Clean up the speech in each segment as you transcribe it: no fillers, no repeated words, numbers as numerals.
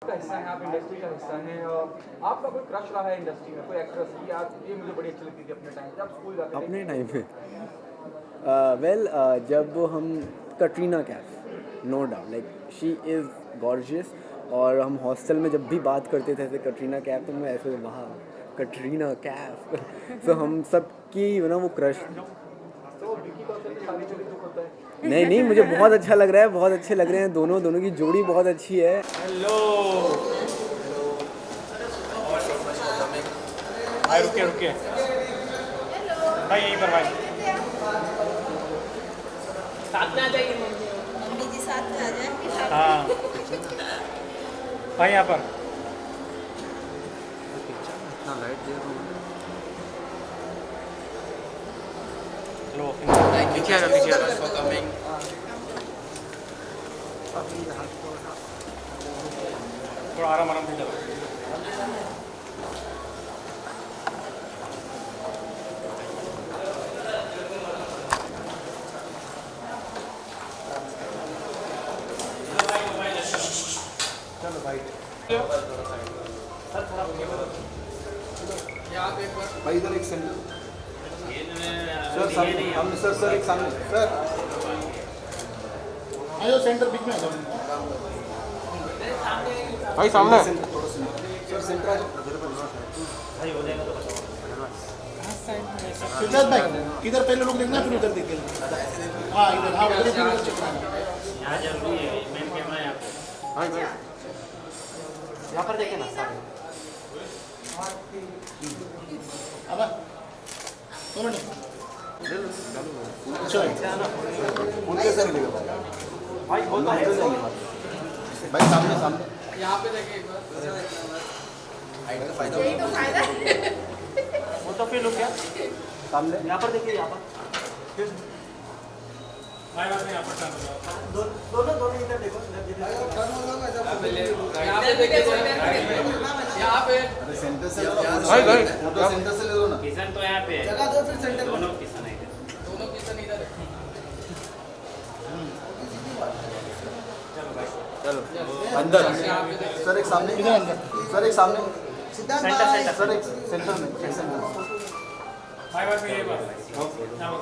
का हिस्सा हैं, आप इंडस्ट्री का हिस्सा हैं और आपका कोई क्रश रहा है इंडस्ट्री में, कोई एक्ट्रेस की आप ये मुझे बड़ी अच्छी लगती थी अपने टाइम पे, आप स्कूल जाते थे? अपने टाइम पे वेल जब हम Katrina Kaif, no doubt, like she is gorgeous. और हम हॉस्टल में जब भी बात करते थे ऐसे कटरीना कैफ, तो मैं ऐसे वहाँ कटरीना कैफ तो हम सब की वो क्रश। तो विकी कौशल की शादी में भी दुख होता है? नहीं नहीं, मुझे बहुत अच्छा लग रहा है, बहुत अच्छे लग रहे हैं दोनों की जोड़ी बहुत अच्छी है। हेलो भाई, रुके भाई, यहीं पर भाई साथ में आ जाइए। मम्मी जी साथ में आ जाए। हाँ भाई यहाँ पर चलो for coming. थोड़ा आराम से चलो। चलो भाई भाई इधर एक सेंटर सर सामने, हम सर एक सामने सर आयो सेंटर बीच में आ जाओ। भाई सामने थोड़ा सर सेंटर आ जाओ। सिद्धार्थ भाई किधर पहले लोग देखना फिर उधर देखेंगे। हाँ इधर, हाँ उधर फिर उधर चेक करना। यहाँ जरूरी है, मेन कैमरा यहाँ पे। भाई भाई यहाँ पर देखे ना सामने। अब दोनों ने चलो उनके सर लेगा भाई बहुत भाई सामने सामने यहाँ पे देखिए एक बार फायदा यही तो फायदा है। वो तो फिर लोग क्या सामने यहाँ पर देखिए, यहाँ पर भाई बात यहाँ पर दोनों इधर देखो यहाँ पे अरे सेंटर से भाई फोटो सेंटर से ले लो ना। किशन तो यहाँ पे है, जगह दो फिर सेंटर दोनों किशन है इधर। दोनों किशन इधर है। चलो अंदर सर एक सामने इधर अंदर। सर एक सामने सेंटर सर एक सेंटर में सेंटर भाई बात ये बात चलो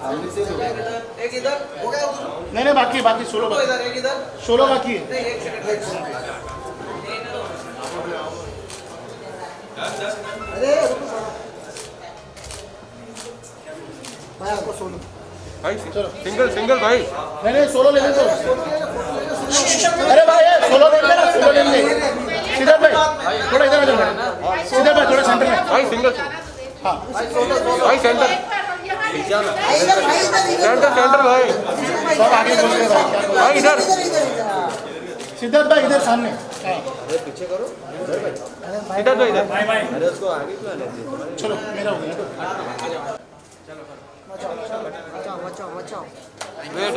सामने से एक इधर हो गया उधर नहीं बाकी बाकी 16 बाकी, इधर एक इधर 16 बाकी है। नहीं एक सेकंड अरे भाई आपको 16 भाई चलो सिंगल भाई नहीं 16 ले लेते। अरे भाई 16 ले लेना, 16 ले ले। सिद्धार्थ भाई थोड़ा इधर आ जाओ। सिद्धार्थ भाई थोड़ा सेंटर में। भाई सिंगल हाँ भाई सेंटर भाई सब आगे बोल रहे भाई क्या बोल भाई इधर रहे? सिद्धार्थ भाई इधर सामने। हाँ पीछे करो इधर तो इधर भाई भाई अरे उसको आगे क्यों आने चलो मेरा हो गया। वेट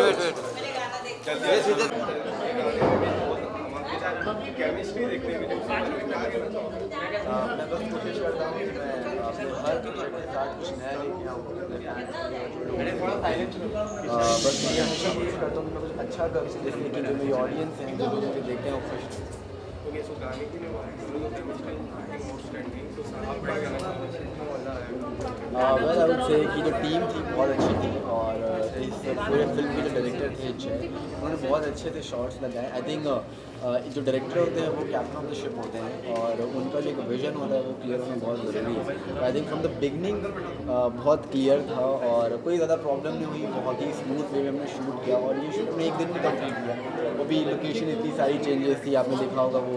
केमिस्ट्री देखने के लिए मैं बस कोशिश करता हूँ कि मैं अपने हर प्रोजेक्ट के साथ कुछ नया लेके आऊँ। बस मैं हमेशा कोशिश करता हूँ कि मैं कुछ अच्छा करूँ, जिससे कि जो मेरी ऑडियंस हैं, जो लोग मुझे देखते हैं वो खुश वेल आई वुड से कि जो टीम थी बहुत अच्छी थी और इस पूरे फिल्म के जो डायरेक्टर थे जय, उन्होंने बहुत अच्छे से शॉट्स लगाए। आई थिंक जो डायरेक्टर होते हैं वो कैप्टन ऑफ द शिप होते हैं और उनका जो एक विजन होता है वो क्लियर होना बहुत ज़रूरी है। I think from the beginning बहुत क्लियर था और कोई ज़्यादा प्रॉब्लम नहीं हुई, बहुत ही स्मूथ वे में हमने शूट किया और ये शूट हमने एक दिन में कंप्लीट किया। वो भी लोकेशन इतनी सारी चेंजेस थी, आपने देखा होगा वो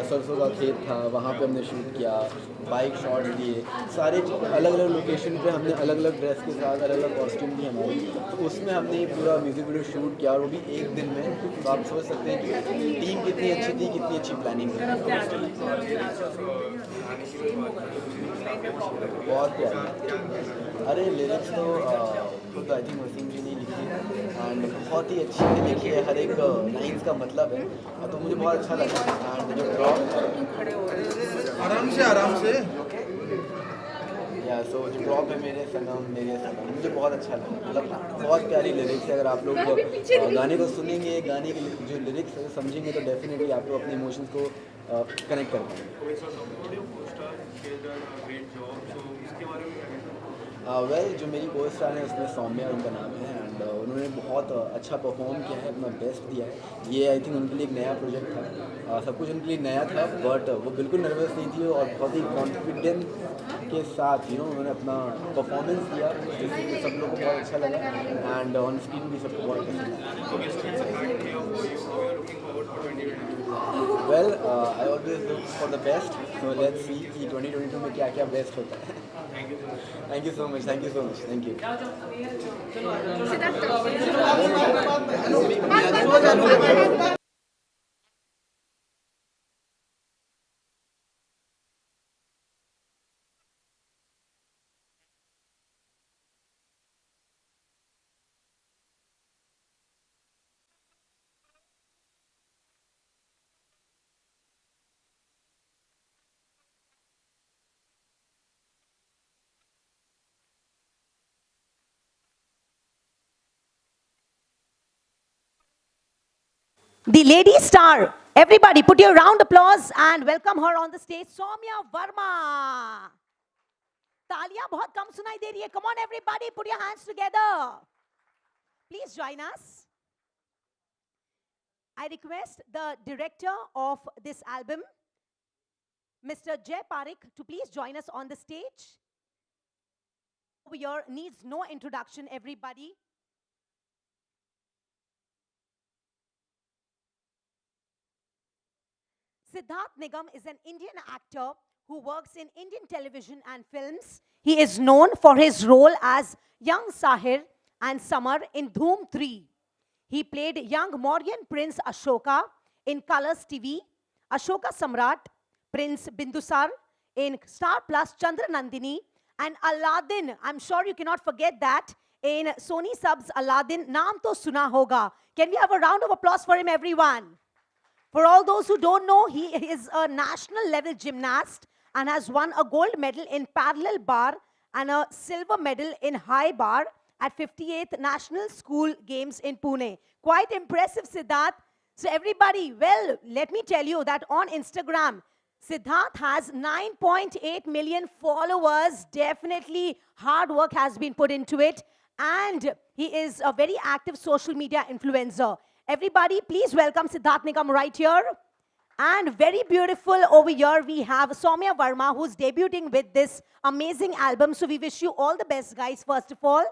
सरसों का खेत था, वहाँ पे हमने शूट किया, बाइक शॉट्स लिए, सारे अलग अलग लोकेशन पे हमने अलग अलग ड्रेस के साथ अलग अलग कॉस्ट्यूम थी हमारी, तो उसमें हमने ये पूरा म्यूज़िक वीडियो शूट किया और वो भी एक दिन में। तो आप सोच सकते हैं कि टीम कितनी अच्छी थी, कितनी अच्छी प्लानिंग थी। बहुत प्यारी। अरे लिरिक्स तो खुद आई थिंक वसीम जी ने लिखी है एंड बहुत ही अच्छी से लिखी है, हर एक लाइन्स का मतलब है, तो मुझे बहुत अच्छा लगा। एंड जो ड्रॉप आराम से या सो जो ड्रॉप है मेरे सनम मुझे बहुत अच्छा लगा, मतलब बहुत प्यारी लिरिक्स है। अगर आप लोग गाने को सुनेंगे, गाने के जो लिरिक्स है समझेंगे तो डेफिनेटली आप लोग अपने इमोशंस को कनेक्ट कर पाएंगे। वेल जो मेरी को स्टार है उसमें सौम्या उनका नाम है, एंड उन्होंने बहुत अच्छा परफॉर्म किया है, अपना बेस्ट दिया है। ये आई थिंक उनके लिए एक नया प्रोजेक्ट था, सब कुछ उनके लिए नया था, बट वो बिल्कुल नर्वस नहीं थी और बहुत ही कॉन्फिडेंस के साथ उन्होंने अपना परफॉर्मेंस दिया, जिससे सब लोगों को बहुत अच्छा लगा एंड ऑन स्क्रीन भी सबको बहुत पसंद आया। Well I always look for the best, so let's see कि 2022 में क्या क्या बेस्ट होता है। Thank you so much, thank you so much, thank you. The lady star. Everybody put your round applause and welcome her on the stage, Soumya Varma. तालियां बहुत कम सुनाई दे रही है. Come on everybody, put your hands together. Please join us. I request the director of this album, Mr. Jay Parekh, to please join us on the stage. Over here needs no introduction, everybody. Siddharth Nigam is an Indian actor who works in Indian television and films. He is known for his role as young Sahir and Samar in Dhoom 3. He played young Mauryan Prince Ashoka in Colors TV, Ashoka Samrat, Prince Bindusar in Star Plus Chandra Nandini, and Aladdin, I'm sure you cannot forget that, in Sony Subs Aladdin, Naam To Suna Hoga. Can we have a round of applause for him, everyone? For all those who don't know, he is a national level gymnast and has won a gold medal in parallel bar and a silver medal in high bar at 58th National School Games in Pune. Quite impressive, Siddharth. So everybody, well, let me tell you that on Instagram, Siddharth has 9.8 million followers. Definitely hard work has been put into it. And he is a very active social media influencer. Everybody, please welcome Siddharth Nigam right here. And very beautiful over here, we have Soumya Varma, who's debuting with this amazing album. So we wish you all the best, guys, first of all.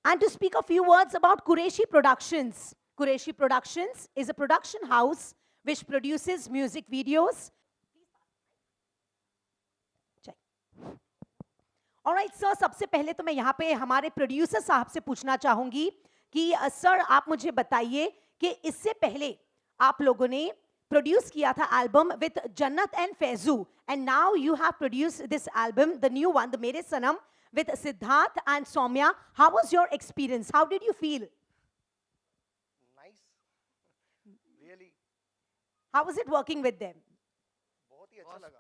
And to speak a few words about Qureshi Productions. Qureshi Productions is a production house which produces music videos. All right, sir, सबसे पहले तो मैं यहाँ पे हमारे producer साहब से पूछना चाहूँगी कि सर आप मुझे बताइए कि इससे पहले आप लोगों ने प्रोड्यूस किया था album with Jannat and Faisu and now you have produced this album the new one the Mere Sanam with Siddharth and Saumya. How was your experience? How did you feel? Nice, really. How was it working with them? बहुत ही अच्छा लगा.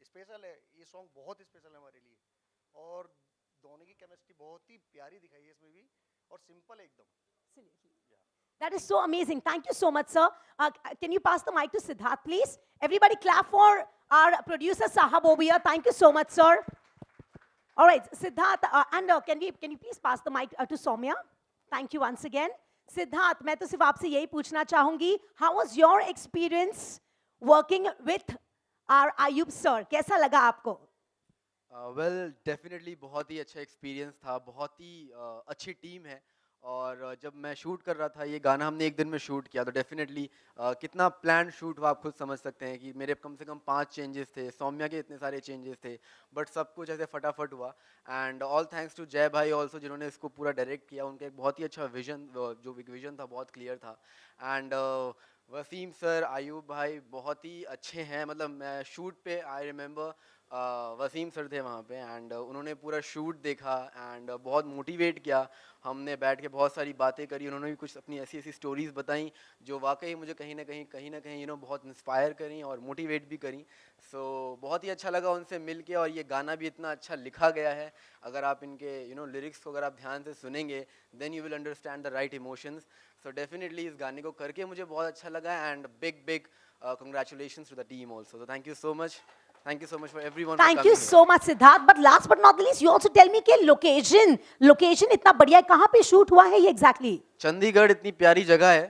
Special है ये song, बहुत special है हमारे लिए और दोनों की केमिस्ट्री बहुत ही प्यारी दिखाई है इसमें भी और सिंपल है एकदम. That is so amazing. Thank you so much, sir. Can you pass the mic to Siddharth, please? Everybody clap for our producer, Sahab, over here. Thank you so much, sir. All right, Siddharth, can you please pass the mic to Soumya? Thank you once again. Siddharth, मैं तो सिर्फ आपसे यही पूछना चाहूँगी, how was your experience working with our Ayub sir? कैसा लगा आपको? वेल डेफिनेटली बहुत ही अच्छा एक्सपीरियंस था, बहुत ही अच्छी टीम है और जब मैं शूट कर रहा था ये गाना हमने एक दिन में शूट किया तो डेफिनेटली कितना प्लान शूट हुआ आप खुद समझ सकते हैं कि मेरे कम से कम 5 चेंजेस थे, सौम्या के इतने सारे चेंजेस थे, बट सब कुछ ऐसे फटाफट हुआ एंड ऑल थैंक्स टू जय भाई ऑल्सो जिन्होंने इसको पूरा डायरेक्ट किया. उनका एक बहुत ही अच्छा विजन, जो विजन था बहुत क्लियर था एंड वसीम सर, आयूब भाई बहुत ही अच्छे हैं. मतलब मैं शूट पे आई रिमेंबर वसीम सर थे वहाँ पे एंड उन्होंने पूरा शूट देखा एंड बहुत मोटिवेट किया. हमने बैठ के बहुत सारी बातें करी, उन्होंने भी कुछ अपनी ऐसी ऐसी स्टोरीज़ बताई जो वाकई मुझे कहीं ना कहीं बहुत इंस्पायर करी और मोटिवेट भी करी. सो बहुत ही अच्छा लगा उनसे मिल के. और ये गाना भी इतना अच्छा लिखा गया है, अगर आप इनके लिरिक्स को अगर आप ध्यान से सुनेंगे then you will understand the right emotions. So definitely इस गाने को करके मुझे बहुत अच्छा लगा and big congratulations to the team also. So thank you so much. Thank you so much for everyone. for Thank coming you here. so much, Siddharth. But last but not the least, you also tell me कि location इतना बढ़िया है. कहाँ पे shoot हुआ है ये exactly? Chandigarh इतनी प्यारी जगह है,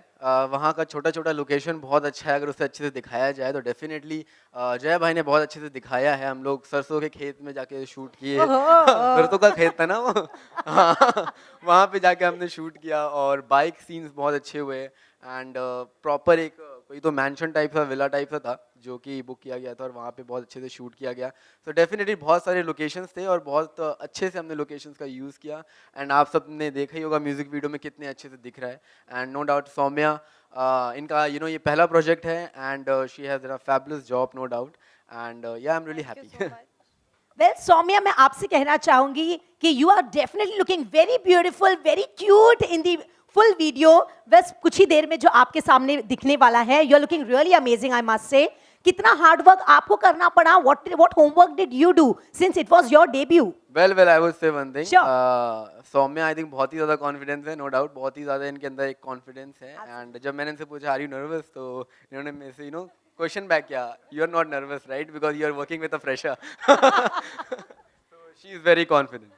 वहाँ का छोटा छोटा लोकेशन बहुत अच्छा है. अगर उसे अच्छे से दिखाया जाए तो डेफिनेटली जय भाई ने बहुत अच्छे से दिखाया है. हम लोग सरसों के खेत में जाके शूट किए. सरसों का खेत था ना वो. हाँ, वहाँ पे जाके हमने शूट किया और बाइक सीन्स बहुत अच्छे हुए एंड प्रॉपर एक कोई तो मैंशन टाइप का विला टाइप का था जो कि बुक किया गया था और वहाँ पे बहुत अच्छे से शूट किया गया. सो डेफिनेटली बहुत सारे लोकेशंस थे और बहुत अच्छे से हमने लोकेशंस का यूज़ किया. एंड आप सब ने देखा ही होगा म्यूज़िक वीडियो में कितने अच्छे से दिख रहा है. एंड नो डाउट सौम्या, इनका ये पहला प्रोजेक्ट है and she has done a fabulous job, no doubt. And yeah I am really happy. Well, Saumya, मैं आपसे कहना चाहूंगी कि you are definitely looking very beautiful, very cute in the full video. बस कुछ ही देर में जो आपके सामने दिखने वाला है, you are looking really amazing, I must say. कितना हार्ड वर्क आपको करना पड़ा? What homework did you do since it was your debut? Well, I would say one thing. Sure. Saumya I think बहुत ही ज़्यादा कॉन्फिडेंस है, नो डाउट बहुत ही ज़्यादा इनके अंदर एक कॉन्फिडेंस है. एंड जब मैंने इनसे पूछा आर यू नर्वस, तो इन्होंने मेरे से क्वेश्चन बैक किया, you are not nervous right because you are working with a fresher. She is very confident.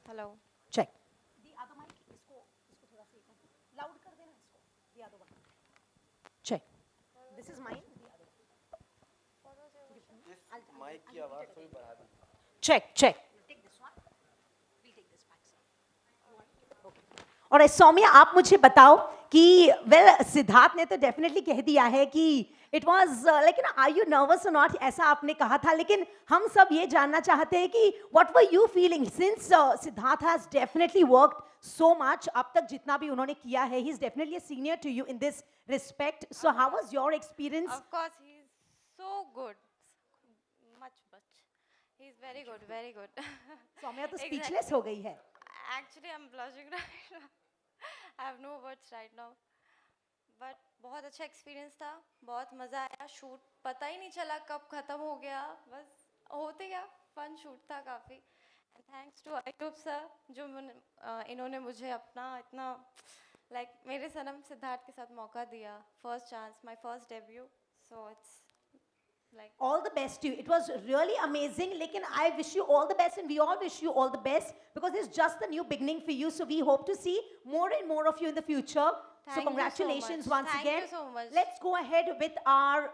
Hello Check. The other mic, इसको थोड़ा सा loud कर देना इसको. The other one. Check. This is mine. The other one. Mic की आवाज़ थोड़ी बढ़ा दी. Check. Take this one. We'll take this back side. Okay. और सौम्या, आप मुझे बताओ कि सिद्धार्थ ने तो डेफिनेटली कह दिया है कि it was like are you nervous और नॉट, ऐसा आपने कहा था. लेकिन हम सब ये जानना चाहते हैं कि what were you feeling since Siddharth has definitely worked so much. अब तक जितना भी उन्होंने किया है, he is definitely a senior to you in this respect. So how was your experience? Of course he is so good, much he is very good. Saumya तो speechless हो गई है. Actually I am blushing right now, I have no words right now. But बहुत अच्छा experience था, बहुत मज़ा आया. शूट पता ही नहीं चला कब ख़त्म हो गया, बस होते गया. फन शूट था काफ़ी. And thanks to Ayub sir जो इन्होंने मुझे अपना इतना मेरे सनम सिद्धार्थ के साथ मौका दिया. First chance, my first debut. So it's All the best to you. It was really amazing. Lekin I wish you all the best and we all wish you all the best because it's just the new beginning for you. So we hope to see more and more of you in the future. Thank you so congratulations much. once Thank again. you so much. Let's go ahead with our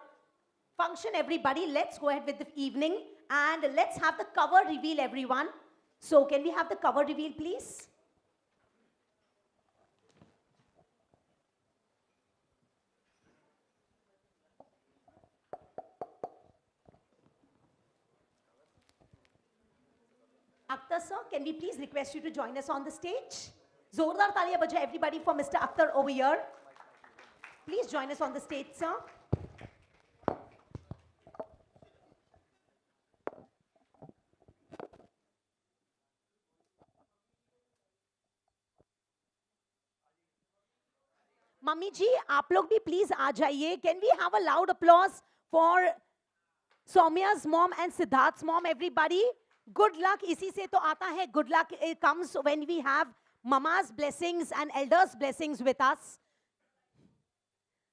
function, everybody. Let's go ahead with the evening and let's have the cover reveal, everyone. So can we have the cover reveal, please? Akhtar sir, can we please request you to join us on the stage? Zordar taaliyan baja everybody for Mr. Akhtar over here. Please join us on the stage, sir. Mummy ji, आप लोग भी please आ जाइए. Can we have a loud applause for Soumya's mom and Siddharth's mom, everybody? Good luck. इसी से तो आता है. Good luck it comes when we have mama's blessings and elders' blessings with us.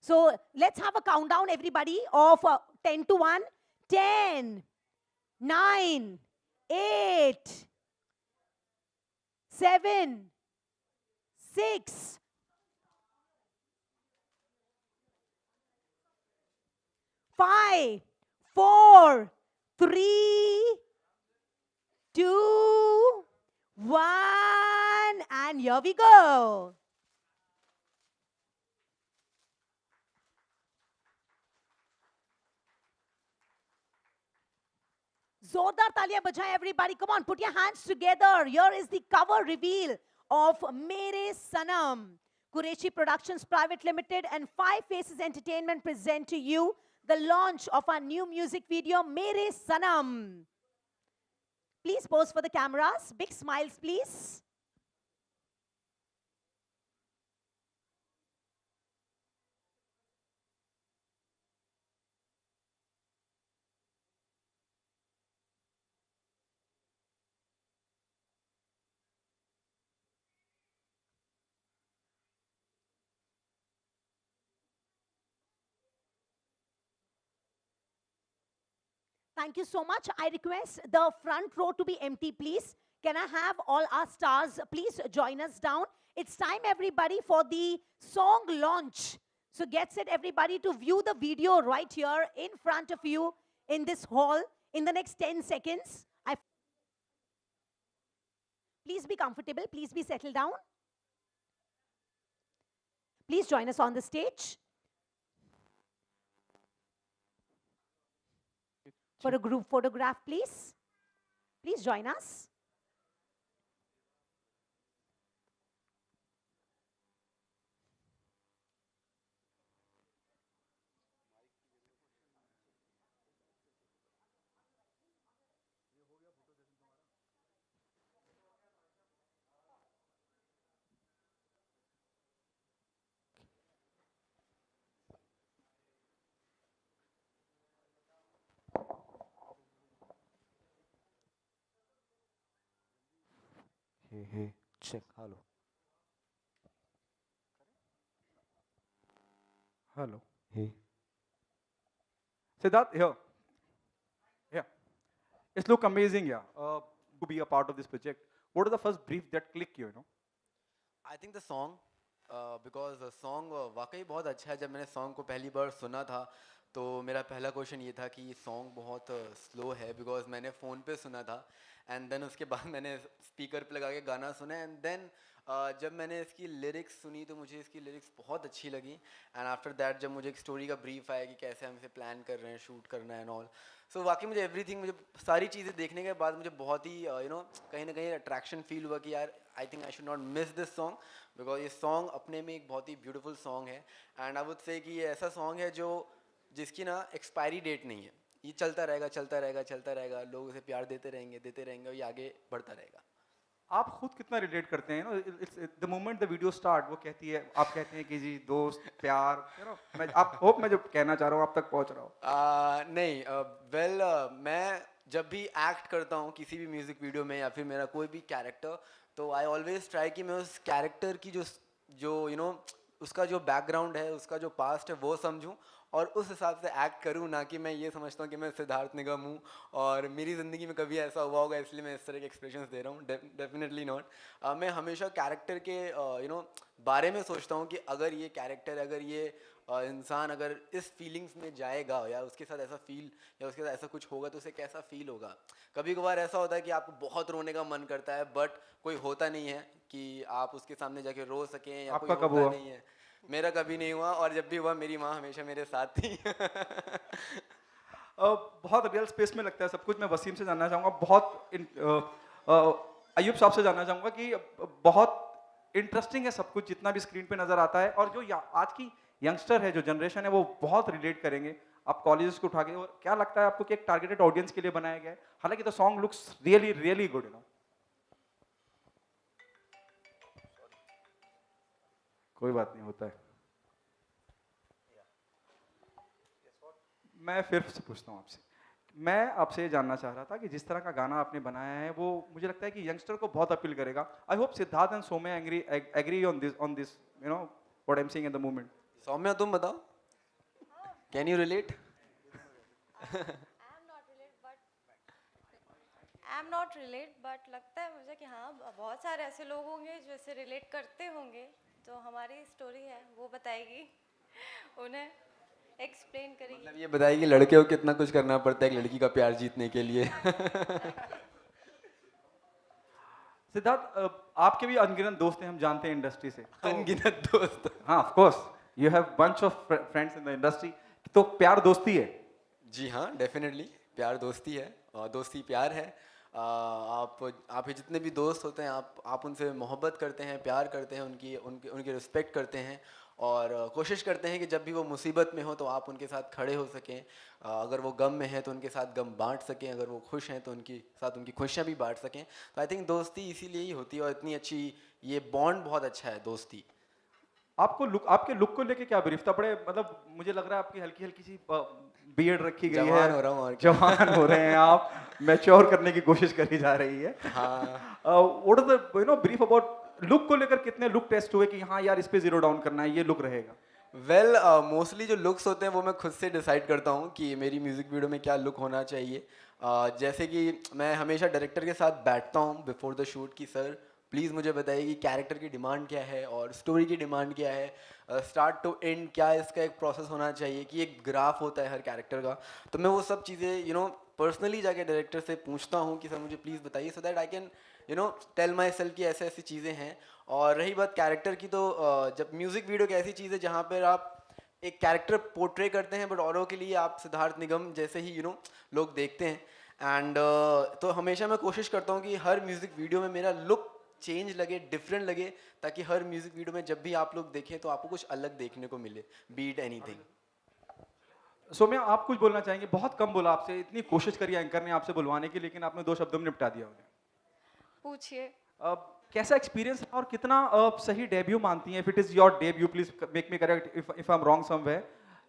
So let's have a countdown, everybody, of 10 to 1. 10, 9, 8, 7, 6, 5, 4, 3, 2, 1, and here we go. Zordar taaliyan bajaye everybody. Come on, put your hands together. Here is the cover reveal of Mere Sanam. Qureshi Productions Private Limited and Five Faces Entertainment present to you the launch of our new music video, Mere Sanam. Please pose for the cameras. Big smiles, please. Thank you so much. I request the front row to be empty, please. Can I have all our stars please join us down? It's time, everybody, for the song launch. So get set, everybody, to view the video right here in front of you in this hall in the next 10 seconds. Please be comfortable. Please be settled down. Please join us on the stage for a group photograph, please. Please join us. Hey, check. Hello. Hello. Hey. Siddharth, here. Yeah. It's look amazing, yeah. To be a part of this project. What is the first brief that clicked you, I think the song because song वाकई बहुत अच्छा है. जब मैंने song को पहली बार सुना था तो मेरा पहला क्वेश्चन ये था कि ये सॉन्ग बहुत स्लो है, बिकॉज मैंने फ़ोन पे सुना था. एंड देन उसके बाद मैंने स्पीकर पे लगा के गाना सुना. एंड देन जब मैंने इसकी लिरिक्स सुनी तो मुझे इसकी लिरिक्स बहुत अच्छी लगी. एंड आफ्टर दैट जब मुझे एक स्टोरी का ब्रीफ आया कि कैसे हम इसे प्लान कर रहे हैं, शूट करना है एंड ऑल, सो वाकई मुझे एवरीथिंग, मुझे सारी चीज़ें देखने के बाद मुझे बहुत ही कहीं ना कहीं अट्रैक्शन फील हुआ कि यार I think I should not miss this song, because ये सॉन्ग अपने में एक बहुत ही ब्यूटीफुल सॉन्ग है. एंड आई वुड से कि ये ऐसा सॉन्ग है जो जिसकी ना एक्सपायरी डेट नहीं है. ये चलता रहेगा चलता रहेगा चलता रहेगा, लोग उसे प्यार देते रहेंगे और ये आगे बढ़ता रहेगा. आप खुद कितना रिलेट करते हैं? The moment the video start, वो कहती है, आप कहते हैं कि जी दोस्त प्यार, मैं आप होप मैं जो कहना चाह रहा हूँ आप तक पहुँच रहा हूँ. नहीं, वेल मैं जब भी एक्ट करता हूँ किसी भी म्यूज़िक वीडियो में या फिर मेरा कोई भी कैरेक्टर, तो आई ऑलवेज ट्राई कि मैं उस कैरेक्टर की जो उसका जो बैकग्राउंड है, उसका जो पास्ट है वो समझूं और उस हिसाब से एक्ट करूं, ना कि मैं ये समझता हूं कि मैं सिद्धार्थ निगम हूं और मेरी ज़िंदगी में कभी ऐसा हुआ होगा इसलिए मैं इस तरह के एक्सप्रेशंस दे रहा हूं. Definitely not. मैं हमेशा कैरेक्टर के बारे में सोचता हूं कि अगर ये कैरेक्टर, अगर ये इंसान अगर इस फीलिंग्स में जाएगा या उसके साथ ऐसा फील या उसके साथ ऐसा कुछ होगा तो उसे कैसा फील होगा. कभी कभार ऐसा होता है कि आपको बहुत रोने का मन करता है बट कोई होता नहीं है कि आप उसके सामने जाके रो सकें या कोई होता नहीं है. मेरा कभी नहीं हुआ और जब भी हुआ मेरी माँ हमेशा मेरे साथ थी. बहुत रियल स्पेस में लगता है सब कुछ. मैं वसीम से जानना चाहूँगा, बहुत अयूब साहब से जानना चाहूँगा कि बहुत इंटरेस्टिंग है सब कुछ जितना भी स्क्रीन पे नज़र आता है, और जो आज की यंगस्टर है, जो जनरेशन है, वो बहुत रिलेट करेंगे आप कॉलेजेस को उठा के. और क्या लगता है आपको कि एक टारगेटेड ऑडियंस के लिए बनाया गया है? हालांकि the song looks really really good. कोई बात नहीं, होता है. मैं फिर से पूछता हूँ आपसे. मैं आपसे ये जानना चाह रहा था कि जिस तरह का गाना आपने बनाया है वो मुझे लगता है कि यंगस्टर को बहुत अपील करेगा. I hope Siddharth and Saumya agree on this what I am saying in the moment. Saumya तुम बताओ, can you relate? I am not relate but लगता है मुझे कि हाँ बहुत सारे ऐसे लोग होंगे जो इसे रिलेट करते होंगे. तो हमारी स्टोरी है वो बताएगी, उन्हें एक्सप्लेन करेगी. मतलब ये बताएगी लड़के को कितना कुछ करना पड़ता है एक लड़की का प्यार जीतने के लिए. सिद्धार्थ, आपके भी अनगिनत दोस्त हैं, हम जानते हैं इंडस्ट्री से. अनगिनत दोस्त? हाँ, of course you have bunch of friends in the industry. तो प्यार दोस्ती है? जी हाँ, डेफिनेटली प्यार दोस्ती है. दोस्ती प्यार है। आप ही जितने भी दोस्त होते हैं आप उनसे मोहब्बत करते हैं, प्यार करते हैं, उनकी रिस्पेक्ट करते हैं और कोशिश करते हैं कि जब भी वो मुसीबत में हो तो आप उनके साथ खड़े हो सकें। अगर वो गम में हैं तो उनके साथ गम बांट सकें, अगर वो खुश हैं तो उनके साथ उनकी खुशियाँ भी बांट सकें। तो आई थिंक दोस्ती इसीलिए ही होती है और इतनी अच्छी ये बॉन्ड बहुत अच्छा है दोस्ती। आपके लुक को लेके क्या ब्रीफ था? बड़े मतलब मुझे लग रहा है आपकी हल्की हल्की सी बियर्ड रखी गई है, जवान हो रहा हूँ और क्या। जवान हो रहे हैं आप, मैच्योर करने की कोशिश करी जा रही है। हाँ। What is the brief about look को लेकर? कितने लुक टेस्ट हुए कि हाँ यार इस पे जीरो डाउन करना है, ये लुक रहेगा? वेल मोस्टली जो लुक्स होते हैं वो मैं खुद से डिसाइड करता हूँ कि मेरी म्यूज़िक वीडियो में क्या लुक होना चाहिए। जैसे कि मैं हमेशा डायरेक्टर के साथ बैठता हूँ बिफोर द शूट कि सर प्लीज़ मुझे बताइए कि कैरेक्टर की डिमांड क्या है और स्टोरी की डिमांड क्या है, स्टार्ट टू एंड क्या इसका एक प्रोसेस होना चाहिए, कि एक ग्राफ होता है हर कैरेक्टर का। तो मैं वो सब चीज़ें पर्सनली जाके डायरेक्टर से पूछता हूँ कि सर मुझे प्लीज़ बताइए so that I can tell myself कि ऐसे ऐसी चीज़ें हैं। और रही बात कैरेक्टर की, तो जब म्यूज़िक वीडियो एक ऐसी चीज़ है जहाँ पर आप एक कैरेक्टर पोर्ट्रे करते हैं बट औरों के लिए आप सिद्धार्थ निगम जैसे ही लोग देखते हैं। एंड तो हमेशा मैं कोशिश करता हूँ कि हर म्यूज़िक वीडियो में मेरा लुक चेंज लगे, डिफरेंट लगे, ताकि हर म्यूज़िक वीडियो में जब भी आप लोग देखें तो आपको कुछ अलग देखने को मिले, बीट एनीथिंग। सौम्या, आप कुछ बोलना चाहेंगे? बहुत कम बोला आपसे, इतनी कोशिश करी एंकर ने आपसे बुलवाने की, लेकिन आपने 2 शब्दों में निपटा दिया उन्हें। पूछिए। कैसा एक्सपीरियंस और कितना सही डेब्यू मानती हैं? If it is your debut, please make me correct if I am wrong somewhere.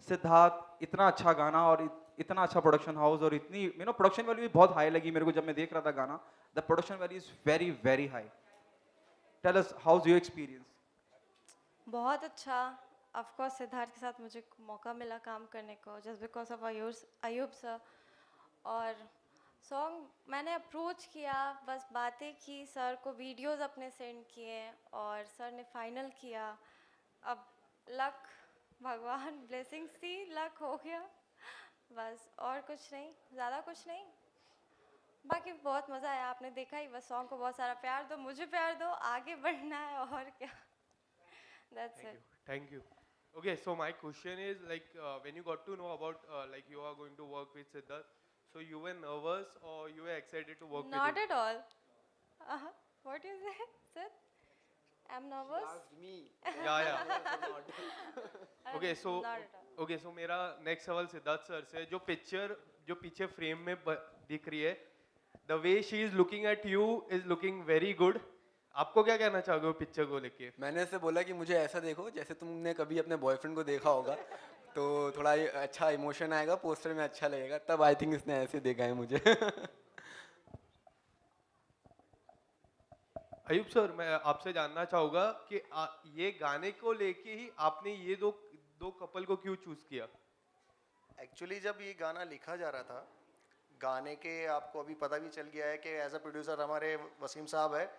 Siddharth, इतना अच्छा गाना और इतना अच्छा प्रोडक्शन हाउस और इतनी प्रोडक्शन वैल्यू भी बहुत हाई लगी मेरे को जब मैं देख रहा था गाना। The production value is very very high. Tell us how is your experience? बहुत अच्छा। ऑफ कोर्स सिद्धार्थ के साथ मुझे मौका मिला काम करने को just because of Ayub sir. और सॉन्ग मैंने अप्रोच किया, बस बातें की, सर को वीडियोस अपने सेंड किए और सर ने फाइनल किया। अब लक, भगवान ब्लेसिंग्स थी, लक हो गया बस, और कुछ नहीं, ज़्यादा कुछ नहीं। बाकी बहुत मज़ा आया, आपने देखा ही, बस सॉन्ग को बहुत सारा प्यार दो, मुझे प्यार दो, आगे बढ़ना है और क्या। That's it. Thank you. Okay, so my question is like when you got to know about like you are going to work with Siddharth, so you were nervous or you were excited to work with him? Not at all. What is it, sir? I'm nervous. Yeah. Okay, so Not at all. okay, so मेरा next सवाल Siddharth sir से, जो पीछे frame में दिख रही है, the way she is looking at you is looking very good. आपको क्या कहना चाहोगे वो पिक्चर को लेके? मैंने इससे बोला कि मुझे ऐसा देखो जैसे तुमने कभी अपने बॉयफ्रेंड को देखा होगा, तो थोड़ा अच्छा इमोशन आएगा, पोस्टर में अच्छा लगेगा, तब आई थिंक इसने ऐसे देखा है मुझे। अयूब सर, मैं आपसे जानना चाहूँगा कि ये गाने को लेके ही आपने ये दो कपल को क्यों चूज किया? एक्चुअली जब ये गाना लिखा जा रहा था, गाने के आपको अभी पता भी चल गया है कि एज अ प्रोड्यूसर हमारे वसीम साहब है,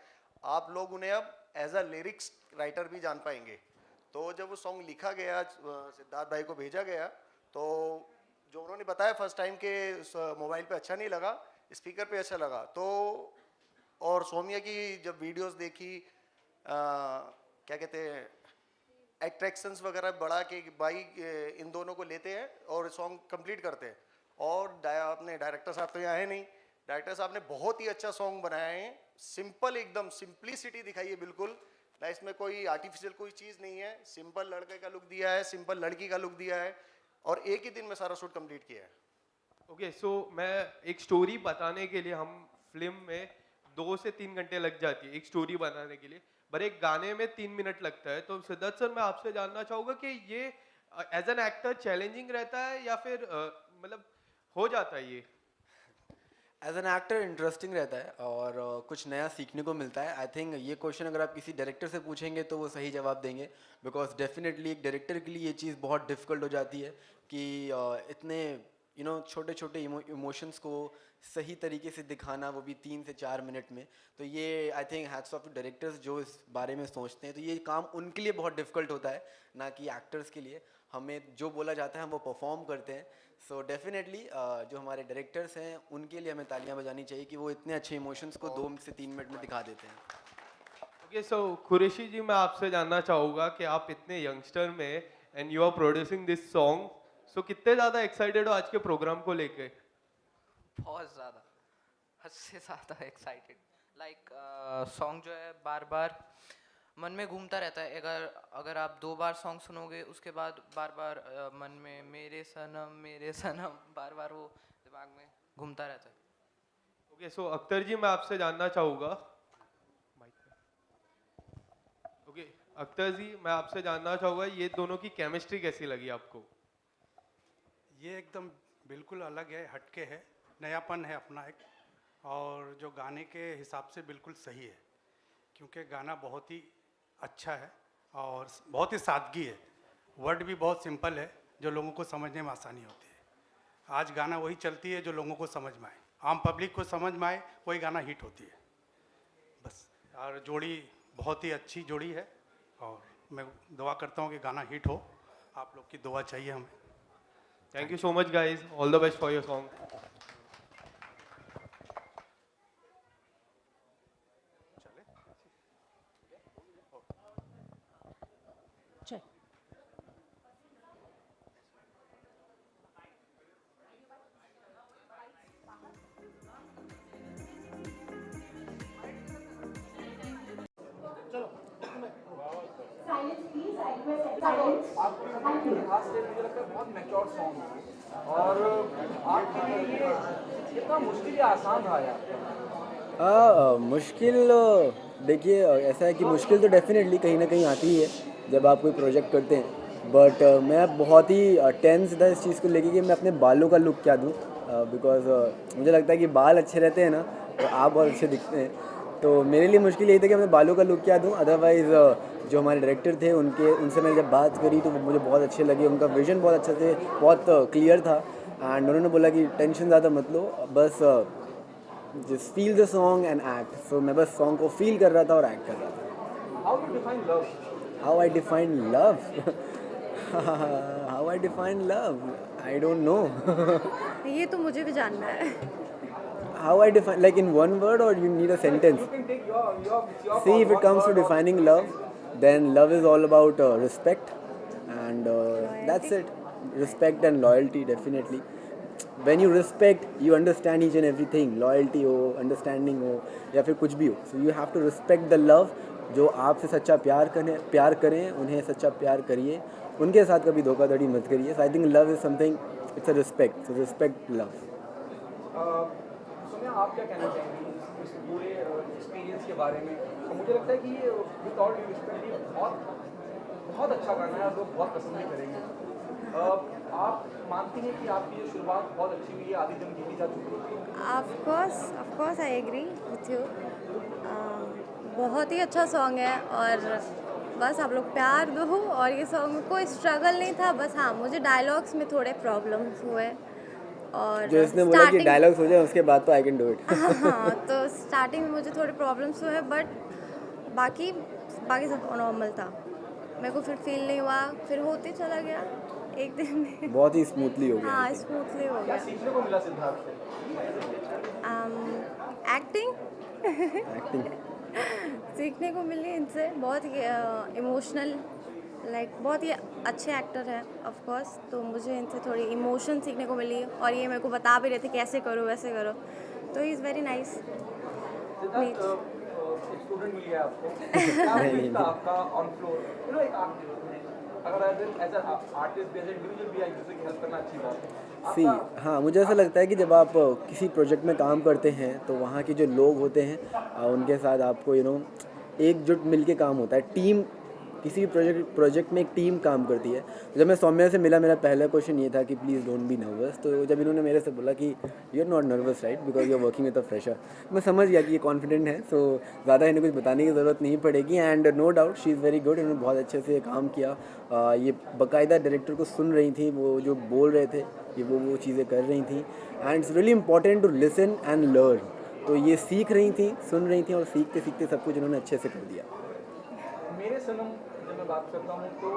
आप लोग उन्हें अब एज अ लिरिक्स राइटर भी जान पाएंगे। तो जब वो सॉन्ग लिखा गया, सिद्धार्थ भाई को भेजा गया, तो जो उन्होंने बताया फर्स्ट टाइम के मोबाइल पे अच्छा नहीं लगा, स्पीकर पे अच्छा लगा। तो और सौम्या की जब वीडियोस देखी, क्या कहते हैं, अट्रैक्शंस वगैरह बढ़ा के भाई इन दोनों को लेते हैं और सॉन्ग कंप्लीट करते हैं। और अपने डायरेक्टर साहब तो यहाँ है नहीं, डायरेक्टर साहब ने बहुत ही अच्छा सॉन्ग बनाया है, सिंपल, एकदम सिंप्लिसिटी दिखाई है बिल्कुल ना, इसमें कोई आर्टिफिशियल कोई चीज़ नहीं है, सिंपल लड़के का लुक दिया है, सिंपल लड़की का लुक दिया है और एक ही दिन में सारा शूट कंप्लीट किया है। ओके, सो मैं एक स्टोरी बताने के लिए, हम फिल्म में 2 से 3 घंटे लग जाती है एक स्टोरी बनाने के लिए, पर एक गाने में 3 मिनट लगता है। तो सिद्धार्थ सर, मैं आपसे जानना चाहूँगा कि ये एज एन एक्टर चैलेंजिंग रहता है या फिर मतलब हो जाता है ये? एज एन एक्टर इंटरेस्टिंग रहता है और कुछ नया सीखने को मिलता है। आई थिंक ये क्वेश्चन अगर आप किसी डायरेक्टर से पूछेंगे तो वो सही जवाब देंगे, बिकॉज डेफिनेटली एक डायरेक्टर के लिए ये चीज़ बहुत डिफ़िकल्ट हो जाती है कि इतने छोटे छोटे इमोशंस को सही तरीके से दिखाना, वो भी 3 से 4 मिनट में। तो ये I think hats off to directors जो इस बारे में सोचते हैं। तो ये काम उनके लिए बहुत डिफ़िकल्ट होता है, ना कि एक्टर्स के लिए। हमें जो बोला जाता है हम वो परफॉर्म करते हैं। सो डेफिनेटली जो हमारे डायरेक्टर्स हैं उनके लिए हमें तालियां बजानी चाहिए कि वो इतने अच्छे इमोशंस को 2 से 3 मिनट में दिखा देते हैं। ओके, सो कुरैशी जी, मैं आपसे जानना चाहूँगा कि आप इतने यंगस्टर में and you are producing this song, so कितने ज़्यादा एक्साइटेड हो आज के प्रोग्राम को लेके? बहुत ज़्यादा। हद से ज़्यादा एक्साइटेड। लाइक सॉन्ग जो है बार बार मन में घूमता रहता है। अगर आप 2 बार सॉन्ग सुनोगे उसके बाद बार बार मन में मेरे सनम बार बार वो दिमाग में घूमता रहता है। ओके, सो अख्तर जी मैं आपसे जानना चाहूँगा, ओके अख्तर जी मैं आपसे जानना चाहूँगा ये दोनों की केमिस्ट्री कैसी लगी आपको? ये एकदम बिल्कुल अलग है, हटके है, नयापन है अपना एक, और जो गाने के हिसाब से बिल्कुल सही है, क्योंकि गाना बहुत ही अच्छा है और बहुत ही सादगी है। वर्ड भी बहुत सिंपल है जो लोगों को समझने में आसानी होती है। आज गाना वही चलती है जो लोगों को समझ में आए, आम पब्लिक को समझ में आए, वही गाना हिट होती है बस। और जोड़ी बहुत ही अच्छी जोड़ी है और मैं दुआ करता हूँ कि गाना हिट हो। आप लोग की दुआ चाहिए हमें। Thank you so much guys, all the best for your song. आपकी खास स्टेज मुझे लगता है बहुत मैच्योर सॉन्ग है और आपके लिए ये कितना मुश्किल या आसान रहा यार? मुश्किल देखिए ऐसा है कि मुश्किल तो डेफिनेटली कहीं ना कहीं आती ही है जब आप कोई प्रोजेक्ट करते हैं, बट मैं बहुत ही टेंस था इस चीज़ को लेके कि मैं अपने बालों का लुक क्या दूँ, बिकॉज मुझे लगता है कि बाल अच्छे रहते हैं ना तो आप बहुत अच्छे दिखते हैं। तो मेरे लिए मुश्किल यही था कि अपने बालों का लुक क्या दूँ। अदरवाइज़ जो हमारे डायरेक्टर थे उनसे मैंने जब बात करी तो वो मुझे बहुत अच्छे लगे, उनका विजन बहुत अच्छा थे, बहुत क्लियर था। एंड उन्होंने बोला कि टेंशन ज़्यादा मत लो, बस just feel the song and act. So मैं बस सॉन्ग को फील कर रहा था और एक्ट कर रहा था। How you define love? How I define love? How I define love? I don't know. ये तो मुझे भी जानना है। How I define, like in one word, or you need a sentence? You can take your See, if it comes to defining love, then love is all about respect, and that's it. Respect and loyalty, definitely. When you respect, you understand each and everything. Loyalty हो, understanding हो, या फिर कुछ भी हो. So you have to respect the love. जो आपसे सच्चा प्यार करें, उन्हें सच्चा प्यार करिए, उनके साथ कभी धोखाधड़ी मत करिए. So I think love is something, it's a respect. So respect love. Sonia, आप क्या कहना चाहेंगी इस पूरे एक्सपीरियंस के बारे में? तो मुझे लगता है कि ये विद ऑल ड्यू रिस्पेक्ट ये बहुत अच्छा गाना है और लोग बहुत पसंद भी करेंगे। आप मानती हैं कि आपकी जो शुरुआत बहुत अच्छी हुई है, आधी जंग जीती जा चुकी है? Of course I agree with you. बहुत ही अच्छा सॉन्ग है और बस आप लोग प्यार दो। और ये सॉन्ग में कोई स्ट्रगल नहीं था, बस हाँ मुझे डायलॉग्स में थोड़े प्रॉब्लम्स हुए और जो इसने बोला कि डायलॉग्स हो जाए उसके बाद तो आई कैन डू इट। हाँ तो स्टार्टिंग में मुझे थोड़े प्रॉब्लम्स हुए, बट बाकी सब नॉर्मल था। मेरे को फिर फील नहीं हुआ, फिर होते चला गया एक दिन में। बहुत ही स्मूथली हो गया। हाँ स्मूथली हो क्या गया। सीखने को मिला सिद्धार्थ से? एक्टिंग सीखने को मिली इनसे, बहुत ही इमोशनल, लाइक बहुत ही अच्छे एक्टर हैं ऑफ कोर्स। तो मुझे इनसे थोड़ी इमोशन सीखने को मिली और ये मेरे को बता भी रहे थे कैसे करो वैसे करो, तो he is very nice. Siddharth, एक स्टूडेंट मिल गया आपको, क्या फील था आपका ऑन फ्लोर? यू नो एक अगर as an artist as individual भी एक दूसरे की हेल्प करना अच्छी बात है। सी हाँ, मुझे ऐसा लगता है कि जब आप किसी प्रोजेक्ट में काम करते हैं तो वहाँ के जो लोग होते हैं उनके साथ आपको एकजुट मिलके काम होता है। टीम किसी भी प्रोजेक्ट में एक टीम काम करती है। जब मैं सौम्या से मिला, मेरा पहला क्वेश्चन ये था कि प्लीज़ डोंट बी नर्वस। तो जब इन्होंने मेरे से बोला कि you are not nervous right because you are working with a fresher, मैं समझ गया कि ये कॉन्फिडेंट है। सो ज़्यादा इन्हें कुछ बताने की ज़रूरत नहीं पड़ेगी। And no doubt she is very good. इन्होंने बहुत अच्छे से काम किया। ये बाकायदा डायरेक्टर को सुन रही थी, वो जो बोल रहे थे ये वो चीज़ें कर रही थी। And it's really important to listen and learn. तो ये सीख रही थी, सुन रही थी और सीखते सीखते सब कुछ इन्होंने अच्छे से कर दिया। मेरे सनम जब मैं बात करता हूँ तो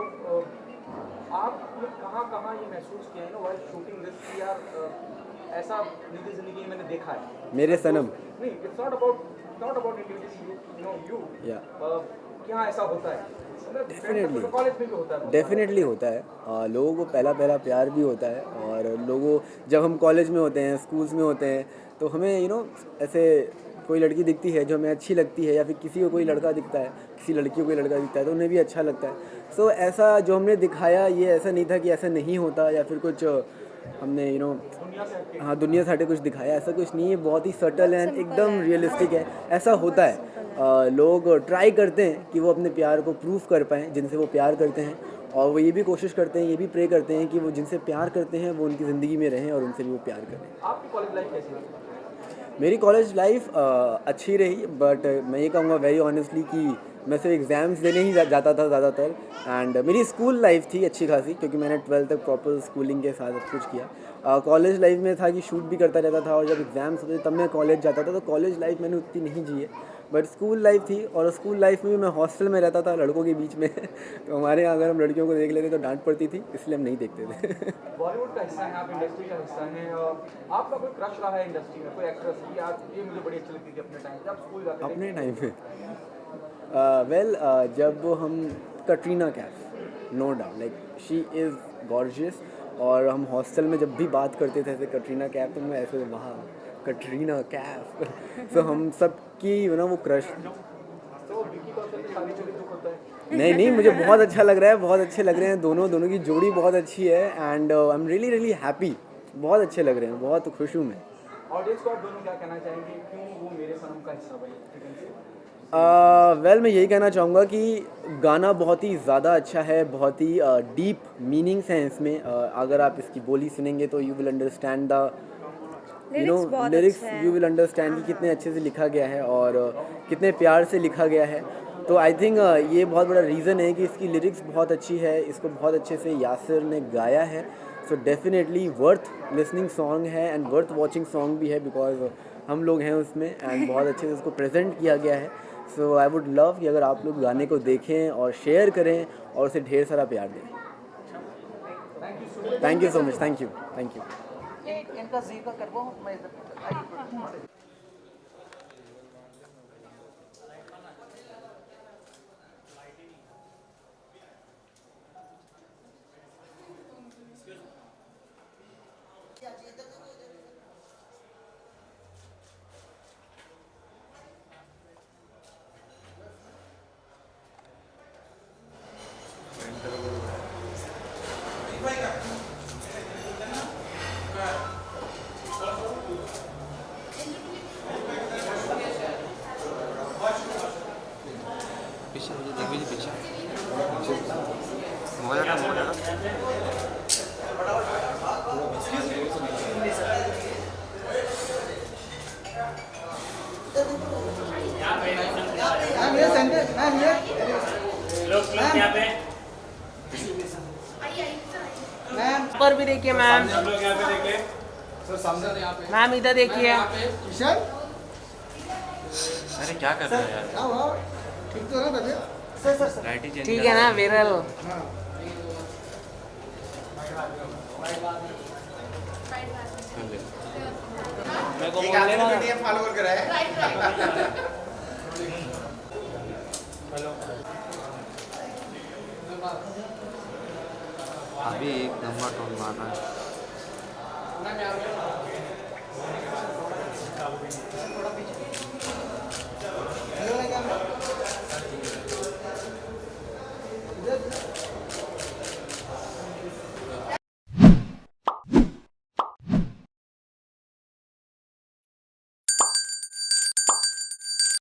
आपने कहाँ ये महसूस किया है ना व्हाइल शूटिंग दिस कि यार ऐसा निजी जिंदगी में मैंने देखा है? मेरे सनम नहीं, it's not about individually, you know you. क्या ऐसा होता है? Definitely. कॉलेज में भी होता है। डेफिनेटली होता है। लोगों को पहला पहला प्यार भी होता है, और लोगों जब हम कॉलेज में होते हैं, स्कूल्स में होते हैं, तो हमें ऐसे कोई लड़की दिखती है जो हमें अच्छी लगती है, या फिर किसी को कोई लड़का दिखता है, किसी लड़की को कोई लड़का दिखता है तो उन्हें भी अच्छा लगता है। सो ऐसा जो हमने दिखाया, ये ऐसा नहीं था कि ऐसा नहीं होता, या फिर कुछ हमने हाँ दुनिया से हटे कुछ दिखाया, ऐसा कुछ नहीं है। बहुत ही सटल एंड एकदम रियलिस्टिक है। ऐसा होता है, लोग ट्राई करते हैं कि वो अपने प्यार को प्रूफ कर पाएँ जिनसे वो प्यार करते हैं, और वो ये भी कोशिश करते हैं, ये भी प्रे करते हैं कि वो जिनसे प्यार करते हैं वो उनकी ज़िंदगी में रहें और उनसे भी वो प्यार करें। आपकी कॉलेज लाइफ कैसी रही? मेरी कॉलेज लाइफ अच्छी रही, बट मैं ये कहूँगा वेरी ऑनेस्टली कि मैं सिर्फ एग्ज़ाम्स देने ही जाता था ज़्यादातर। एंड मेरी स्कूल लाइफ थी अच्छी खासी, क्योंकि मैंने 12th तक प्रॉपर स्कूलिंग के साथ सब कुछ किया। कॉलेज लाइफ में था कि शूट भी करता रहता था, और जब एग्ज़ाम्स होते तब मैं कॉलेज जाता था, तो कॉलेज लाइफ मैंने उतनी नहीं जी है, बट स्कूल लाइफ थी। और स्कूल लाइफ में भी मैं हॉस्टल में रहता था लड़कों के बीच में तो हमारे यहाँ अगर हम लड़कियों को देख लेते तो डांट पड़ती थी, इसलिए हम नहीं देखते थे। बॉलीवुड का हिस्सा है आप, इंडस्ट्री का हिस्सा हैं, आपका कोई क्रश रहा है इंडस्ट्री में, कोई एक्ट्रेस की यार ये मुझे बड़ी अच्छी लगती थी अपने टाइम पे, आप स्कूल जाते थे? अपने टाइम पे जब हम Katrina Kaif, no doubt, like she is gorgeous, और हम हॉस्टल में जब भी बात करते थे ऐसे कटरीना कैफ, तो मैं ऐसे वहाँ कटरीना कैफ तो हम सब की वो क्रश। नहीं, मुझे बहुत अच्छा लग रहा है, बहुत अच्छे लग रहे हैं दोनों की जोड़ी बहुत अच्छी है, and I am really really happy, बहुत अच्छे लग रहे हैं, बहुत खुश हूँ मैं। ऑडियंस को आप दोनों क्या कहना चाहेंगे, क्यों वो मेरे सनम का हिस्सा बने? मैं यही कहना चाहूँगा कि गाना बहुत ही ज़्यादा अच्छा है, बहुत ही डीप मीनिंग्स हैं इसमें। अगर आप इसकी बोली सुनेंगे तो you will understand the lyrics, you will understand कि कितने अच्छे से लिखा गया है और कितने प्यार से लिखा गया है। तो आई थिंक ये बहुत बड़ा रीज़न है कि इसकी लिरिक्स बहुत अच्छी है, इसको बहुत अच्छे से यासिर ने गाया है। So definitely worth listening song है एंड वर्थ वॉचिंग सॉन्ग भी है, बिकॉज हम लोग हैं उसमें एंड बहुत अच्छे से उसको प्रेजेंट किया गया है। सो आई वुड लव कि अगर आप लोग गाने को देखें और शेयर करें और उसे ढेर सारा प्यार दें। Thank you so much, thank you. इनका जी का करवाओ, मैं इधर पर भी देखिए मैम, मैम इधर देखिए। अरे क्या कर रहे हो यार? ठीक है ना विरल? फॉलो कर रहा है। अभी एक नंबर टोन मारना है।